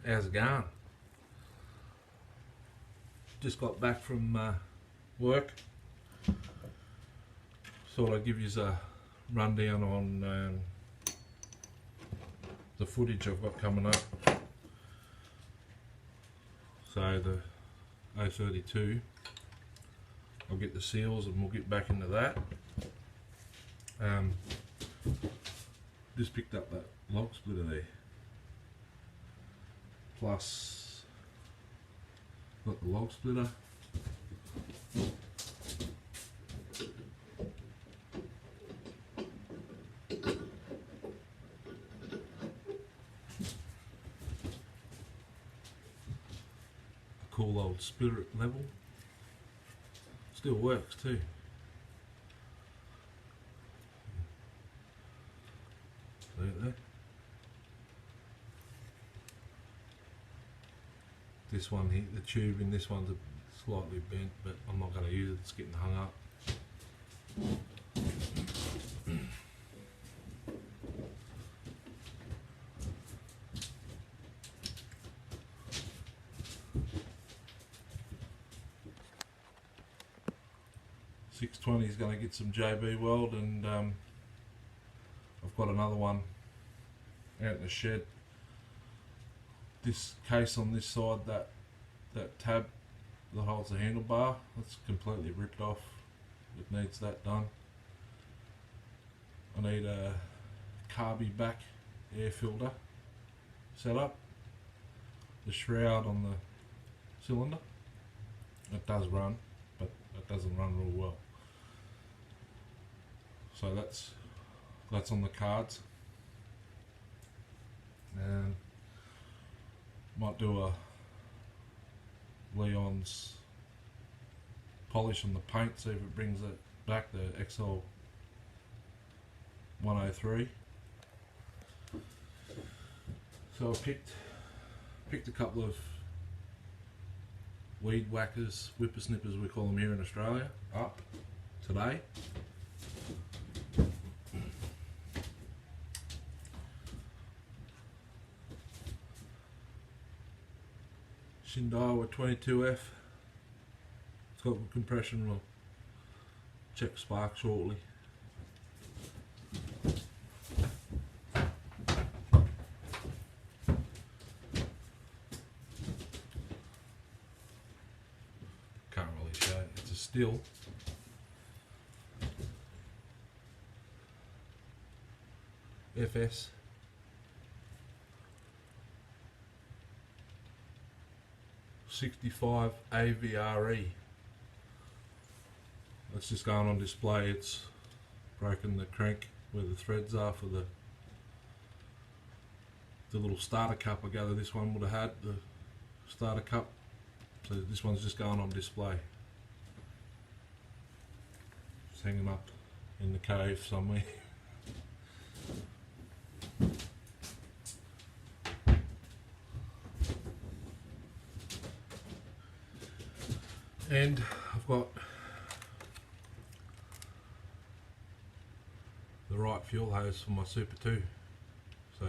How's it going? Just got back from work. Thought I'd give you a rundown on the footage I've got coming up. So the O32, I'll get the seals and we'll get back into that. Just picked up that log splitter there. Plus, got the log splitter. A cool old spirit level. Still works too. See it there? This one here, the tube in this one's slightly bent, but I'm not going to use it, it's getting hung up. .620 is going to get some JB weld, and I've got another one out in the shed. This case on this side, that tab that holds the handlebar, that's completely ripped off. It needs that done. I need a carby back air filter set up. The shroud on the cylinder, it does run, but it doesn't run real well. So that's on the cards. And might do a Leon's polish on the paint, see if it brings it back, the XL 103. So I picked a couple of weed whackers, whippersnippers we call them here in Australia, up today. Shindaiwa 22F. It's got good compression. We'll check spark shortly. Can't really show it. It's a still. FS. '65 AVRE. That's just going on display. It's broken the crank where the threads are for the little starter cup. I gather this one would have had the starter cup, so this one's just going on display. Just hanging up in the cave somewhere. And I've got the right fuel hose for my Super 2, so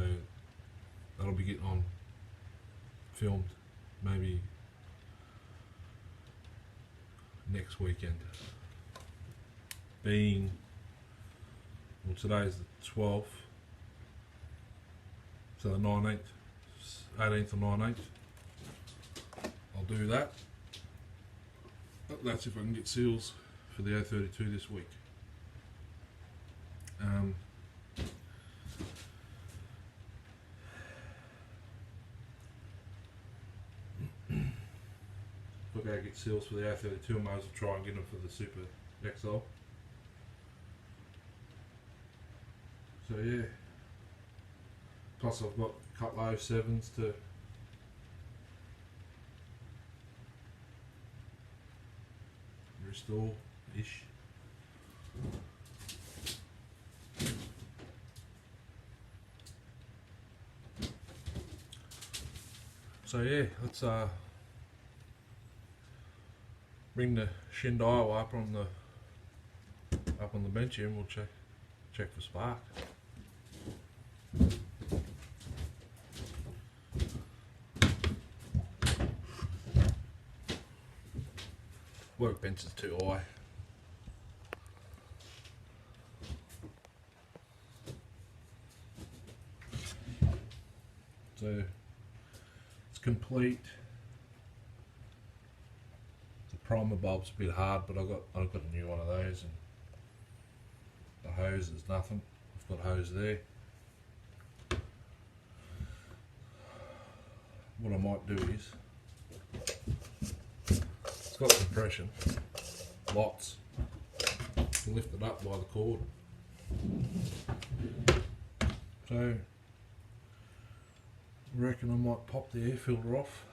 that'll be getting on filmed maybe next weekend. Being, well, today's the 12th, so the 19th, 18th or 19th, I'll do that. But that's if I can get seals for the O32 this week. If I go get seals for the O32, I might as well try and get them for the Super XL. So yeah. Plus I've got a couple of 07s to restore-ish. So yeah, let's bring the Shindaiwa up on the bench here, and we'll check for spark. Workbench is too high. So it's complete. The primer bulb's a bit hard, but I've got a new one of those, and the hose is nothing. I've got hose there. What I might do is, it's got compression, lots. You can lift it up by the cord. So I reckon I might pop the air filter off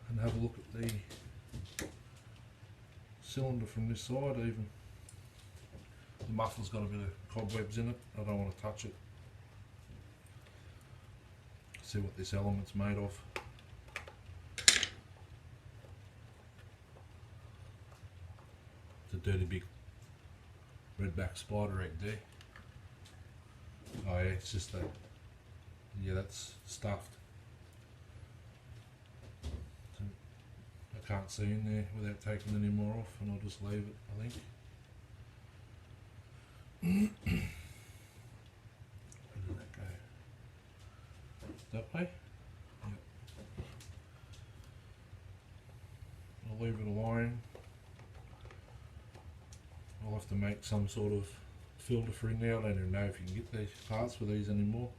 and have a look at the cylinder from this side even. The muffler's got a bit of cobwebs in it, I don't want to touch it. See what this element's made of. It's a dirty big redback spider egg there. Oh yeah, it's just that, yeah, that's stuffed. So I can't see in there without taking any more off, and I'll just leave it, I think. Where did that go? That way? Yep. I'll leave it alone. I'll have to make some sort of filter for in there. I don't even know if you can get these parts for these anymore.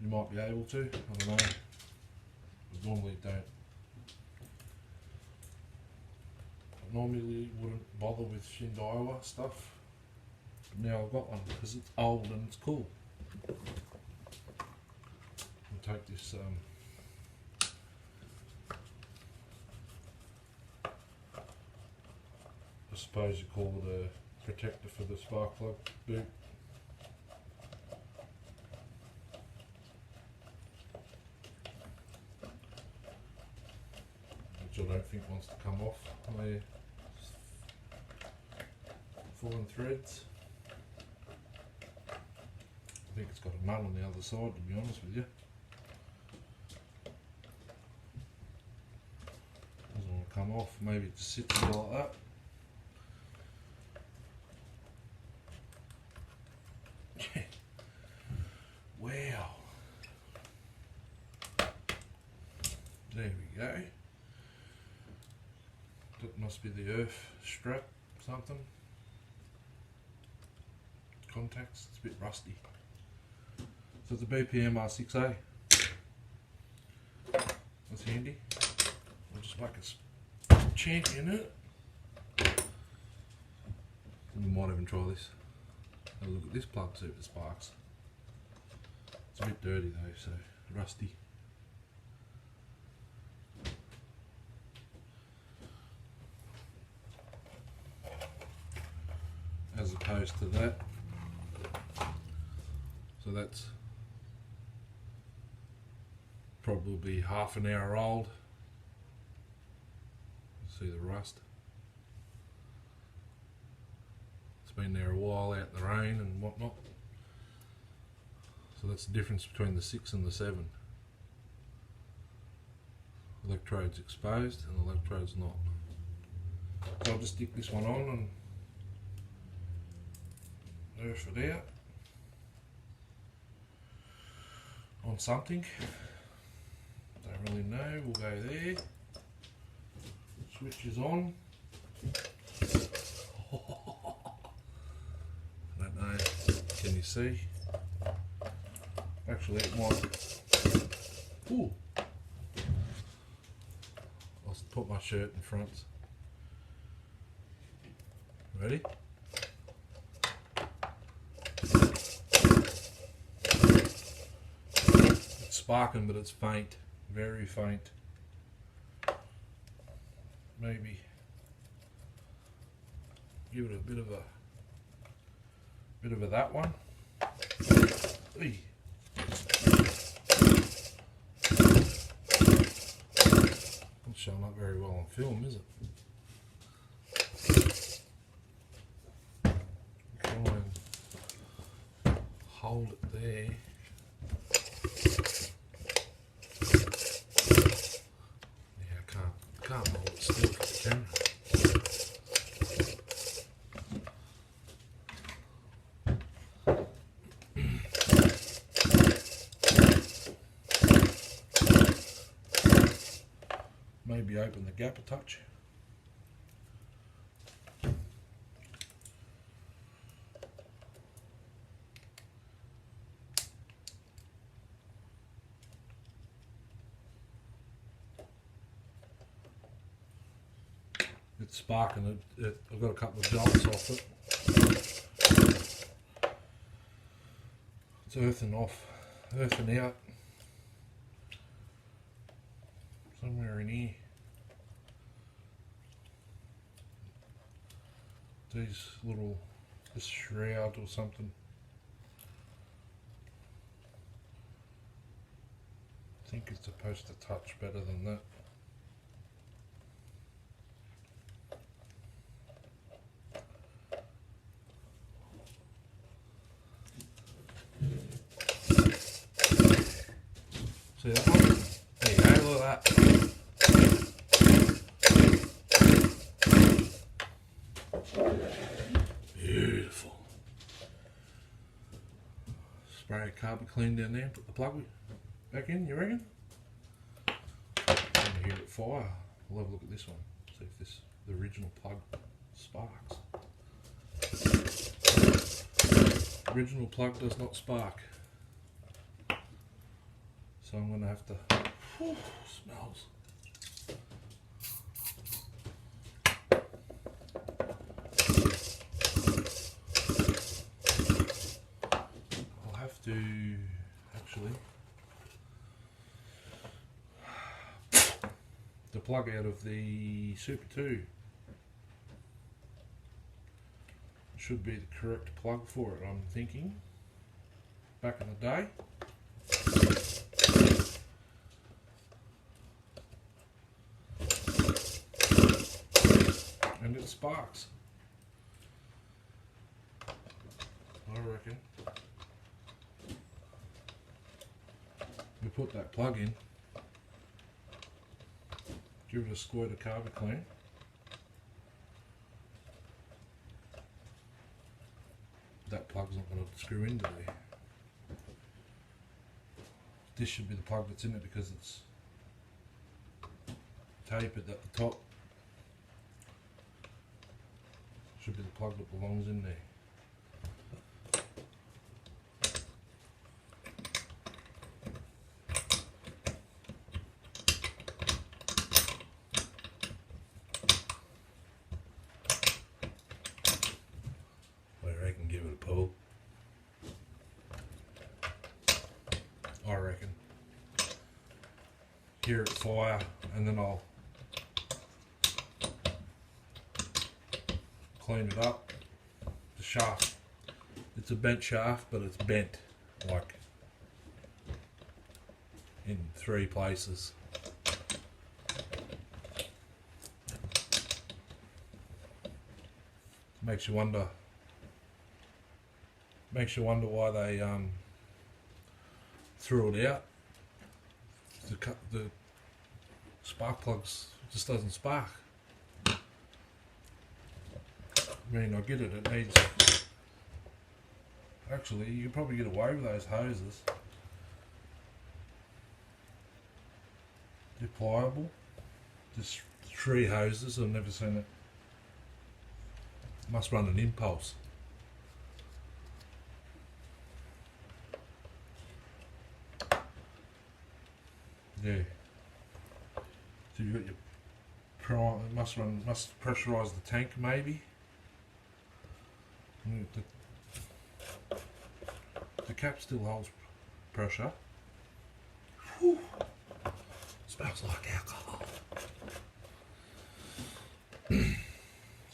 You might be able to, I don't know. But normally don't. I normally wouldn't bother with Shindaiwa stuff. But now I've got one because it's old and it's cool. I'll take this I suppose you call it a protector for the spark plug boot. Which I don't think wants to come off. They're falling threads. I think it's got a nut on the other side, to be honest with you. Doesn't want to come off. Maybe it just sits there like that. Wow. There we go. That must be the earth strap, something. Contacts, it's a bit rusty. So it's a BPM R6A. That's handy. I'll just make a champion in it. We might even try this. Have a look at this plug, see if it sparks. It's a bit dirty though, so rusty. As opposed to that. So that's probably half an hour old. See the rust. It's been there a while out in the rain and whatnot. So that's the difference between the 6 and the 7. Electrode's exposed and the electrode's not. So I'll just stick this one on and earth it out on something. Don't really know, we'll go there. Switch is on. I don't know, can you see? Actually it might. Ooh. I'll put my shirt in front. Ready? It's sparking, but it's faint, very faint. Maybe give it a bit of a that one. Eey. Not showing up very well on film, is it? Try and hold it there. Yeah, I can't hold it still for the camera. maybe open the gap a touch. It's sparking. I've got a couple of jolts off it. It's earthing out. Somewhere in here. This shroud or something. I think it's supposed to touch better than that. See that one? There you go, look at that. Beautiful. Spray a carpet clean down there, put the plug back in, you reckon? Over here at fire, we'll have a look at this one, see if the original plug sparks. Original plug does not spark. So I'm going to have to, smells. I'll have to actually, the plug out of the Super 2 should be the correct plug for it, I'm thinking, back in the day. And it sparks. I reckon we put that plug in, give it a squirt of carpet clean, that plug's not going to screw into there. This should be the plug that's in it because it's tapered at the top. Should be the plug that belongs in there. I reckon give it a pull. I reckon. Here at fire, and then I'll clean it up. The shaft, it's a bent shaft, but it's bent like in 3 places. Makes you wonder why they threw it out. The spark plugs just doesn't spark. I mean, I get it, it needs... Actually, you could probably get away with those hoses. They're pliable. Just 3 hoses, I've never seen it. Must run an impulse. Yeah. So you've got your prime, it must pressurise the tank maybe. The cap still holds pressure. Whew. Smells like alcohol.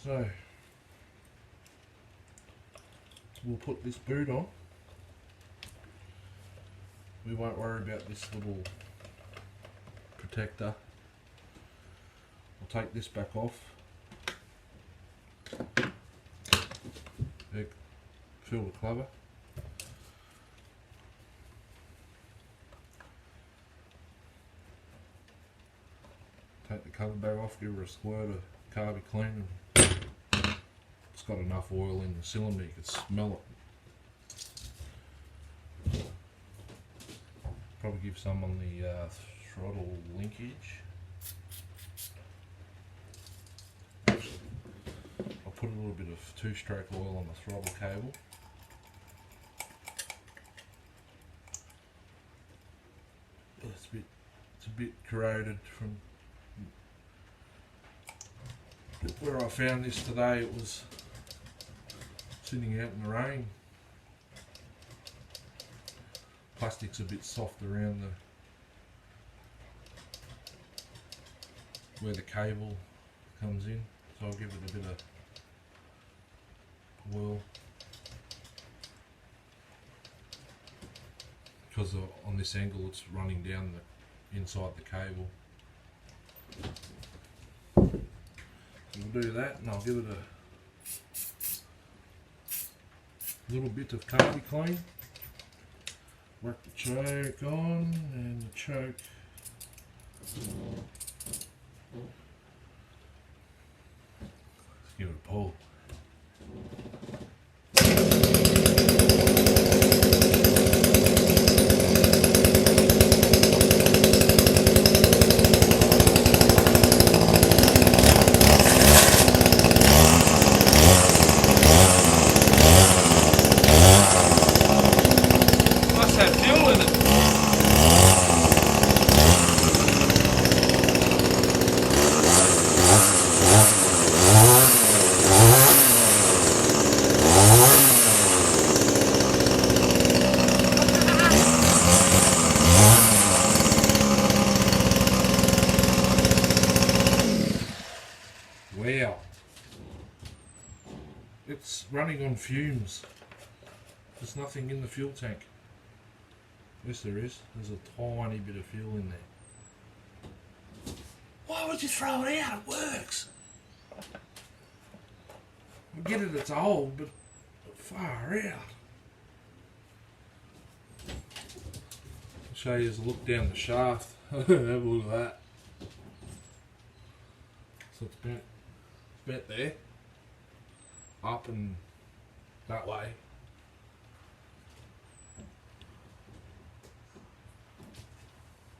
So we'll put this boot on. We won't worry about this little protector. I'll take this back off. Fill the cover. Take the cover back off, give her a squirt of carby clean. It's got enough oil in the cylinder, you can smell it. Probably give some on the throttle linkage. little bit of two-stroke oil on the throttle cable. It's a bit corroded from where I found this today. It was sitting out in the rain. Plastic's a bit soft around where the cable comes in, so I'll give it a bit of oil, because on this angle it's running down the inside the cable. We'll do that, and I'll give it a little bit of carby clean. Work the choke on, and the choke let's give it a pull. Wow, it's running on fumes. There's nothing in the fuel tank. Yes, there is. There's a tiny bit of fuel in there. Why would you throw it out? It works. I get it, it's old, but far out. I'll show you as a look down the shaft. Have a look at that. So it's bent there, up and that way.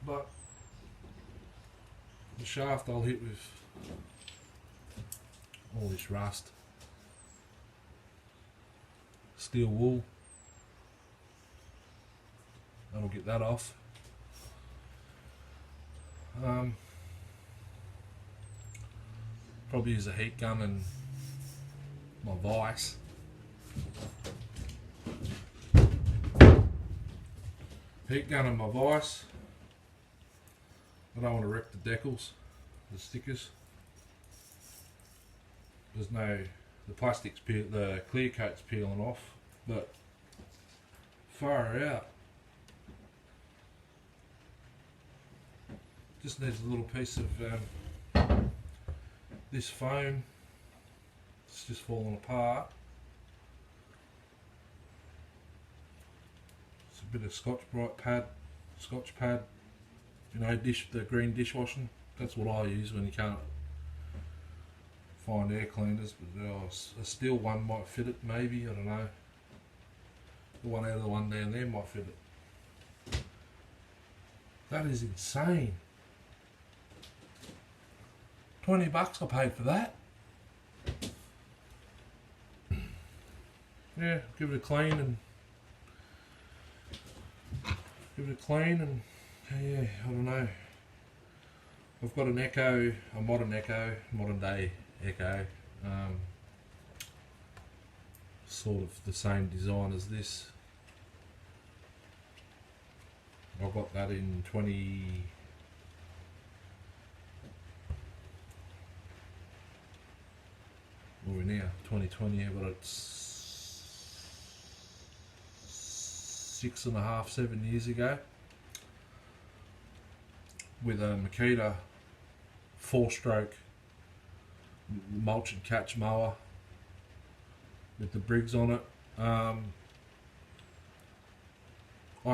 But the shaft I'll hit with all this rust, steel wool. That'll get that off. Probably use a heat gun and my vise. Heat gun and my vise. I don't want to wreck the decals, the stickers. There's no, the plastic's the clear coat's peeling off, but far out. Just needs a little piece of this foam. It's just falling apart. It's a bit of Scotch-Brite pad, Scotch pad. You know, the green dishwashing. That's what I use when you can't find air cleaners. But a steel one might fit it, maybe. I don't know. The one out of the one down there might fit it. That is insane. $20 I paid for that. Yeah, give it a clean and yeah, I don't know. I've got an Echo, a modern day Echo, sort of the same design as this. I got that in 20. What are we now? 2020. I got it 6.5, 7 years ago with a Makita 4-stroke mulch and catch mower with the Briggs on it. I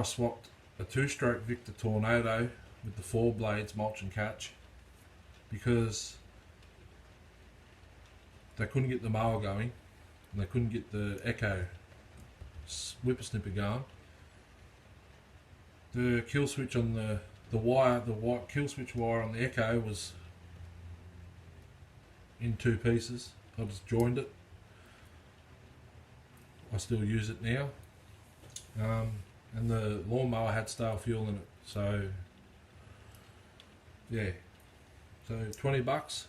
swapped a 2-stroke Victor Tornado with the 4 blades mulch and catch because they couldn't get the mower going and they couldn't get the Echo whippersnipper going. The kill switch on the white kill switch wire on the Echo was in 2 pieces. I just joined it I still use it now. And the lawnmower had stale fuel in it, so yeah. So $20.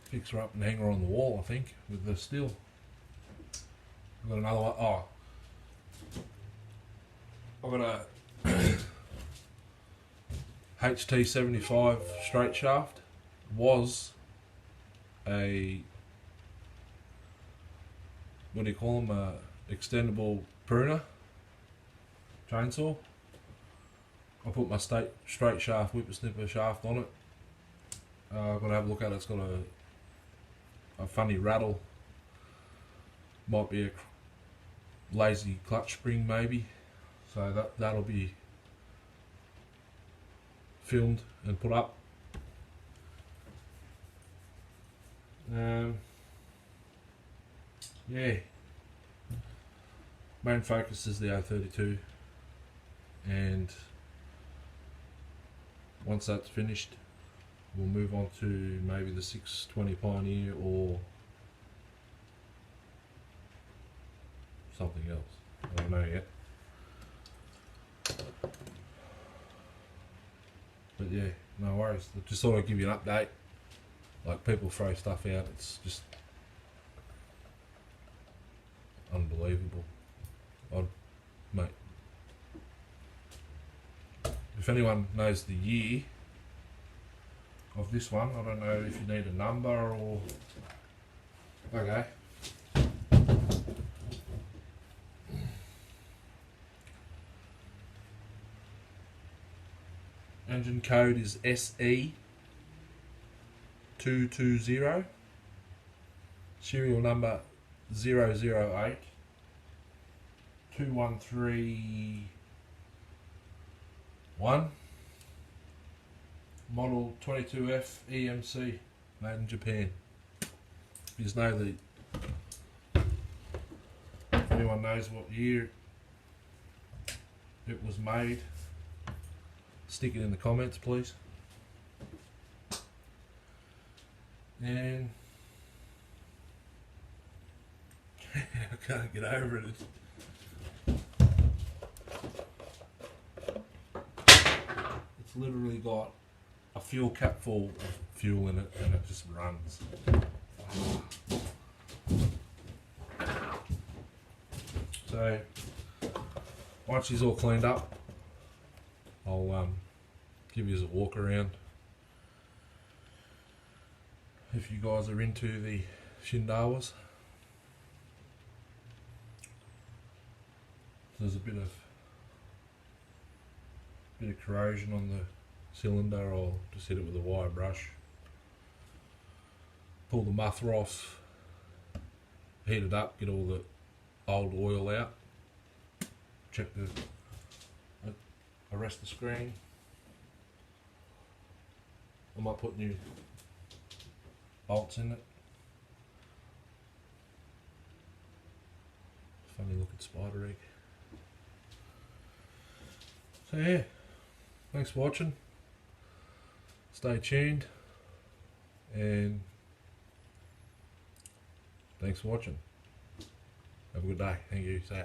Fix her up and hang her on the wall, I think, with the steel. I've got another one. Oh, I've got a HT75 straight shaft. Was a, what do you call them, a extendable pruner chainsaw. I put my straight shaft whippersnipper shaft on it. I've got to have a look at it. It's got a funny rattle. Might be a lazy clutch spring maybe. So that'll be filmed and put up. Yeah. Main focus is the O32, and once that's finished, we'll move on to maybe the 620 Pioneer or something else. I don't know yet. But yeah, no worries. Just thought I'd give you an update. Like, people throw stuff out, it's just unbelievable. Mate, if anyone knows the year of this one, I don't know if you need a number or... Okay. Engine code is SE220. Serial number 008 2131. Model 22F EMC, made in Japan. You just know the... If anyone knows what year it was made, stick it in the comments, please. And I can't get over it. It's literally got a fuel cap full of fuel in it, and it just runs. So once she's all cleaned up, I'll give you a walk around. If you guys are into the Shindawas, there's a bit of corrosion on the cylinder. I'll just hit it with a wire brush, pull the muffler off, heat it up, get all the old oil out, check the arrest the screen. I might put new bolts in it. Funny looking spider egg. So yeah, thanks for watching. Stay tuned, and thanks for watching. Have a good day. Thank you. See ya.